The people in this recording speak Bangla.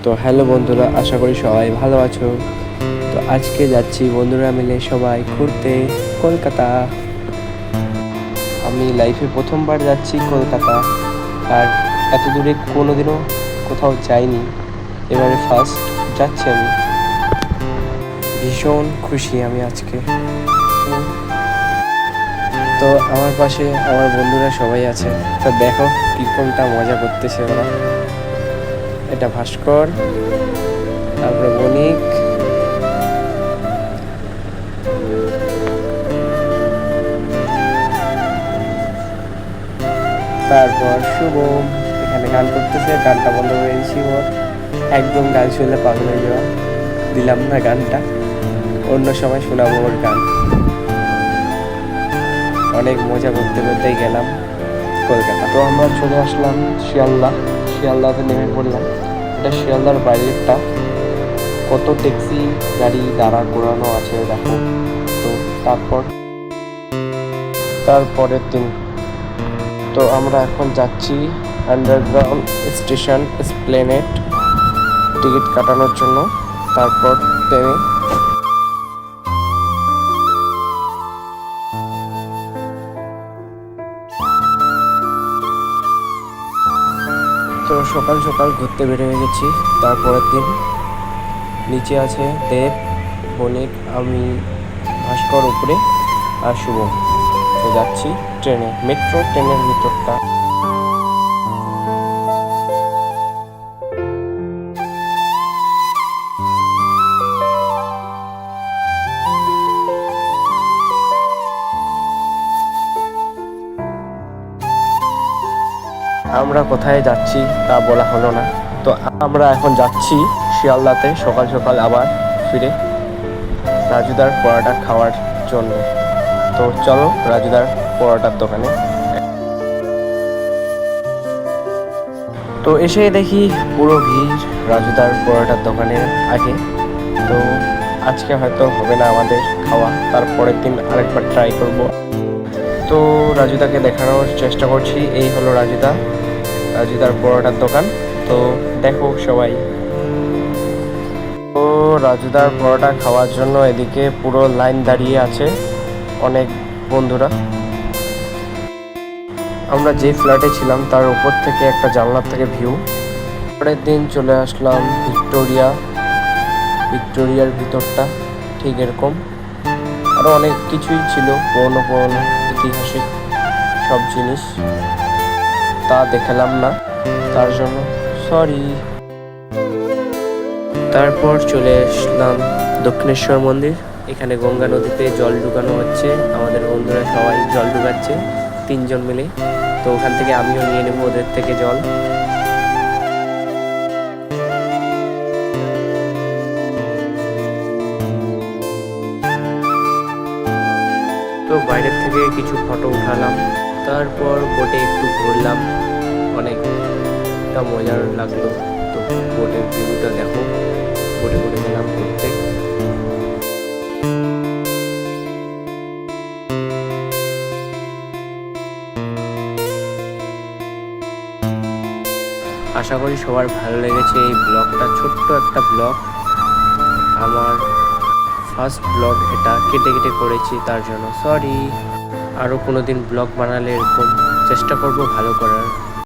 তো হ্যালো বন্ধুরা, আশা করি সবাই ভালো আছো। তো আজকে যাচ্ছি বন্ধুরা মিলে সবাই ঘুরতে কলকাতা। আমি লাইফে প্রথমবার যাচ্ছি কলকাতা, আর এত দূরে কোনোদিনও কোথাও যাইনি, এবারে ফার্স্ট যাচ্ছি আমি। ভীষণ খুশি আমি আজকে। তো আমার পাশে আমার বন্ধুরা সবাই আছে, তো দেখো কীরকমটা মজা করতেছে ওরা। এটা ভাস্কর, তারপরে বণিক, তারপর শুভম এখানে গান করতেছে। গানটা বন্ধ করে দিয়েছি, ওর একদম গান শুনলে পাগল হয়ে যাওয়া, দিলাম না গানটা, অন্য সময় শোনাবো ওর গান। অনেক মজা করতে করতেই গেলাম কলকাতা। তো আমরা চলে আসলাম শিয়ালদাতে নেমে পড়লাম। এটা শিয়ালদার বাইরেরটা, কত ট্যাক্সি গাড়ি দাঁড়া করানো আছে দেখো। তো তারপরের দিন তো আমরা এখন যাচ্ছি আন্ডারগ্রাউন্ড স্টেশন এসপ্লেনেড টিকিট কাটানোর জন্য, তারপর ট্রেনে। তো সকাল সকাল ঘুরতে বের হয়ে গেছি। তারপরের দিন নিচে আছে দেব, বণিক, আমি, ভাস্কর উপরে, আর শুভম। তো যাচ্ছি ট্রেনে, মেট্রো ট্রেনের ভিতরটা। আমরা কোথায় যাচ্ছি তা বলা হলো না। তো আমরা এখন যাচ্ছি শিয়ালদাতে সকাল সকাল আবার ফিরে রাজুদার পরোটা খাওয়ার জন্য। তো চলো রাজুদার পরোটার দোকানে। তো এসে দেখি পুরো ভিড় রাজুদার পরোটার দোকানের আগে। তো আজকে হয়তো হবে না আমাদের খাওয়া, তারপরের দিন আরেকবার ট্রাই করব। তো রাজুদাকে দেখানোর চেষ্টা করছি, এই হলো রাজুদার পরোটার দোকান। তো দেখো সবাই। তো রাজুদার পরোটা খাওয়ার জন্য এদিকে পুরো লাইন দাঁড়িয়ে আছে অনেক বন্ধুরা। আমরা যে ফ্ল্যাটে ছিলাম তার উপর থেকে একটা জানলার থেকে ভিউ। পরের দিন চলে আসলাম ভিক্টোরিয়ার ভিতরটা ঠিক এরকম। আরও অনেক কিছুই ছিল, পুরনো ঐতিহাসিক সব জিনিস, তা দেখালাম না, তার জন্য সরি। তারপর চলে আসলাম দক্ষিণেশ্বর মন্দির। এখানে গঙ্গা নদীতে জল ঢুকানো হচ্ছে, আমাদের বন্ধুরা সবাই জল ঢুকাচ্ছে 3 জন মিলে। তো ওখান থেকে আমিও নিয়ে নেবো ওদের থেকে জল। তো বাইরের থেকে কিছু ফটো উঠালাম, তারপর বোটে একটু ঘুরলাম, অনেকটা মজার লাগলো। তো বোটের ভিউটা দেখো, বোটে করে গেলাম ঘুরতে। আশা করি সবার ভালো লেগেছে এই ব্লগটা, ছোট্ট একটা ব্লগ, আমার ফার্স্ট ব্লগ এটা, কেটে কেটে করেছি তার জন্য সরি। আরও কোনো দিন ব্লগ বানালে এরকম চেষ্টা করব ভালো করার।